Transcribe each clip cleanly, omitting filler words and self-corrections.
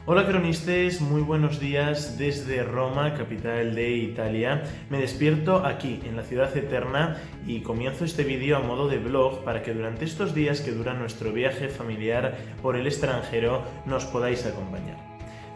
Hola cronistas, muy buenos días desde Roma, capital de Italia. Me despierto aquí, en la ciudad eterna, y comienzo este vídeo a modo de vlog para que durante estos días que dura nuestro viaje familiar por el extranjero nos podáis acompañar.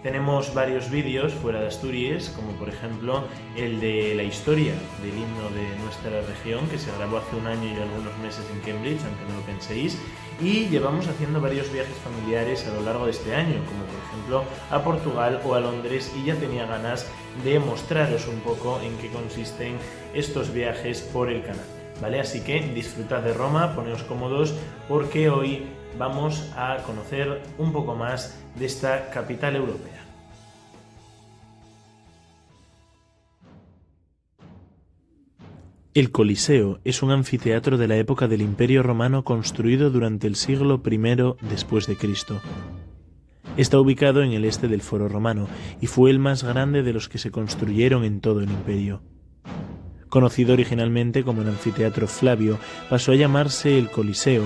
Tenemos varios vídeos fuera de Asturias, como por ejemplo el de la historia del himno de nuestra región, que se grabó hace un año y algunos meses en Cambridge, aunque no lo penséis, y llevamos haciendo varios viajes familiares a lo largo de este año, como por ejemplo a Portugal o a Londres, y ya tenía ganas de mostraros un poco en qué consisten estos viajes por el canal. ¿Vale? Así que disfrutad de Roma, poneos cómodos, porque hoy vamos a conocer un poco más de esta capital europea. El Coliseo es un anfiteatro de la época del Imperio Romano construido durante el siglo I después de Cristo. Está ubicado en el este del Foro Romano y fue el más grande de los que se construyeron en todo el imperio. Conocido originalmente como el Anfiteatro Flavio, pasó a llamarse el Coliseo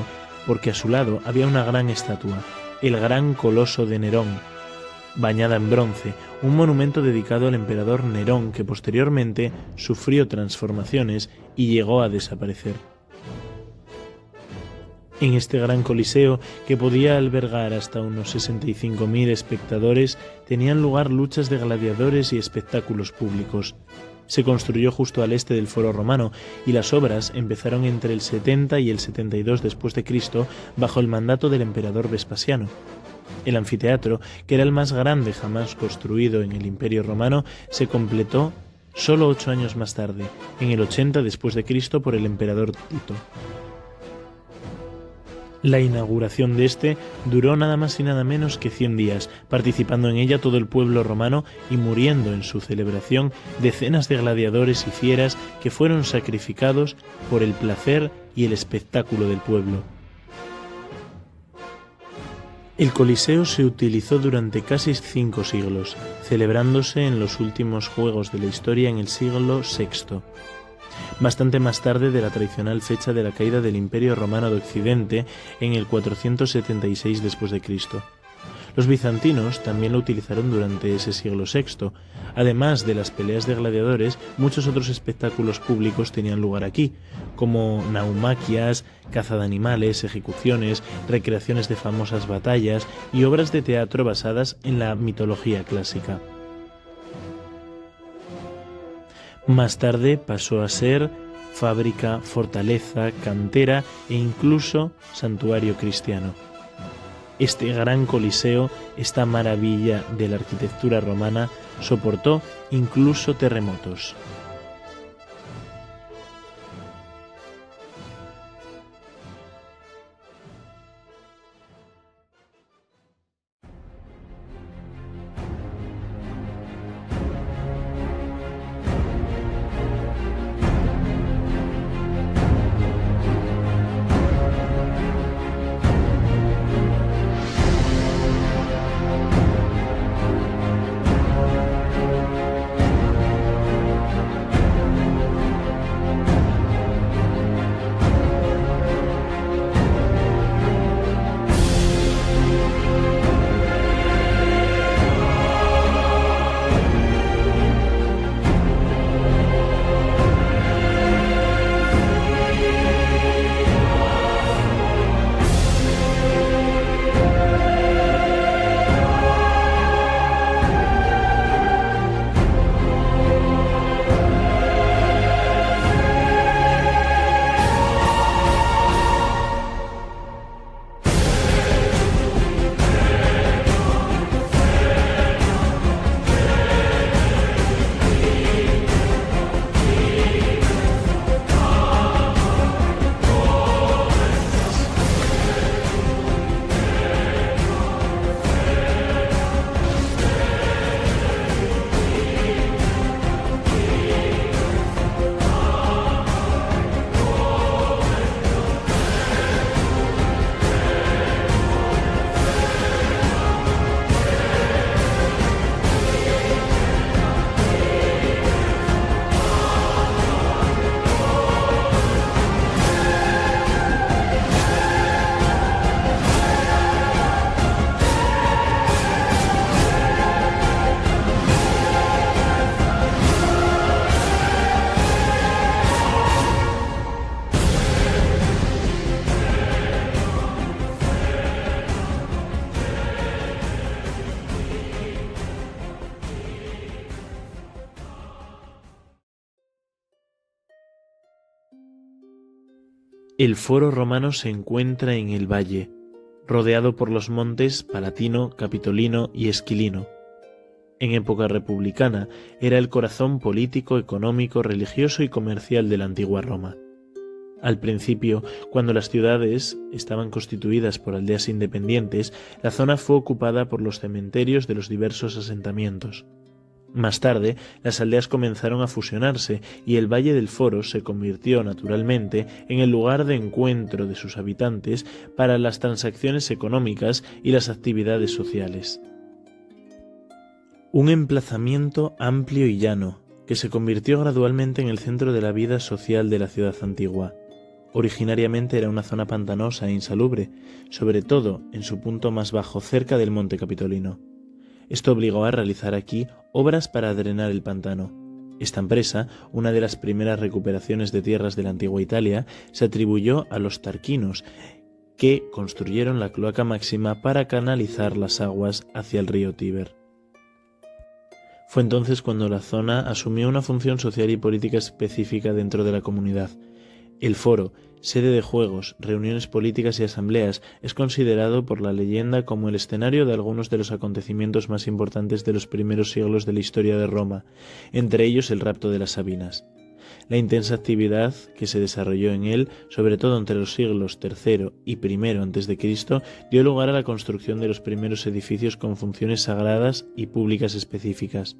porque a su lado había una gran estatua, el Gran Coloso de Nerón, bañada en bronce, un monumento dedicado al emperador Nerón que posteriormente sufrió transformaciones y llegó a desaparecer. En este gran coliseo, que podía albergar hasta unos 65.000 espectadores, tenían lugar luchas de gladiadores y espectáculos públicos. Se construyó justo al este del Foro Romano y las obras empezaron entre el 70 y el 72 después de Cristo bajo el mandato del emperador Vespasiano. El anfiteatro, que era el más grande jamás construido en el Imperio Romano, se completó solo 8 años más tarde, en el 80 después de Cristo, por el emperador Tito. La inauguración de este duró nada más y nada menos que 100 días, participando en ella todo el pueblo romano y muriendo en su celebración decenas de gladiadores y fieras que fueron sacrificados por el placer y el espectáculo del pueblo. El Coliseo se utilizó durante casi 5 siglos, celebrándose en los últimos juegos de la historia en el siglo VI. Bastante más tarde de la tradicional fecha de la caída del Imperio Romano de Occidente en el 476 después de Cristo. Los bizantinos también lo utilizaron durante ese siglo VI. Además de las peleas de gladiadores, muchos otros espectáculos públicos tenían lugar aquí, como naumaquias, caza de animales, ejecuciones, recreaciones de famosas batallas y obras de teatro basadas en la mitología clásica. Más tarde pasó a ser fábrica, fortaleza, cantera e incluso santuario cristiano. Este gran coliseo, esta maravilla de la arquitectura romana, soportó incluso terremotos. El foro romano se encuentra en el valle, rodeado por los montes Palatino, Capitolino y Esquilino. En época republicana era el corazón político, económico, religioso y comercial de la antigua Roma. Al principio, cuando las ciudades estaban constituidas por aldeas independientes, la zona fue ocupada por los cementerios de los diversos asentamientos. Más tarde, las aldeas comenzaron a fusionarse y el Valle del Foro se convirtió naturalmente en el lugar de encuentro de sus habitantes para las transacciones económicas y las actividades sociales. Un emplazamiento amplio y llano, que se convirtió gradualmente en el centro de la vida social de la ciudad antigua. Originariamente era una zona pantanosa e insalubre, sobre todo en su punto más bajo cerca del monte Capitolino. Esto obligó a realizar aquí obras para drenar el pantano. Esta empresa, una de las primeras recuperaciones de tierras de la antigua Italia, se atribuyó a los tarquinos, que construyeron la cloaca máxima para canalizar las aguas hacia el río Tíber. Fue entonces cuando la zona asumió una función social y política específica dentro de la comunidad. El foro, sede de juegos, reuniones políticas y asambleas, es considerado por la leyenda como el escenario de algunos de los acontecimientos más importantes de los primeros siglos de la historia de Roma, entre ellos el rapto de las Sabinas. La intensa actividad que se desarrolló en él, sobre todo entre los siglos III y I a.C., dio lugar a la construcción de los primeros edificios con funciones sagradas y públicas específicas.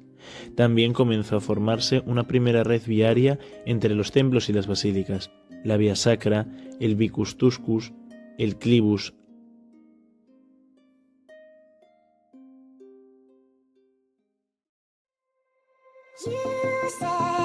También comenzó a formarse una primera red viaria entre los templos y las basílicas, la Via Sacra, el Vicus Tuscus, el Clivus. You said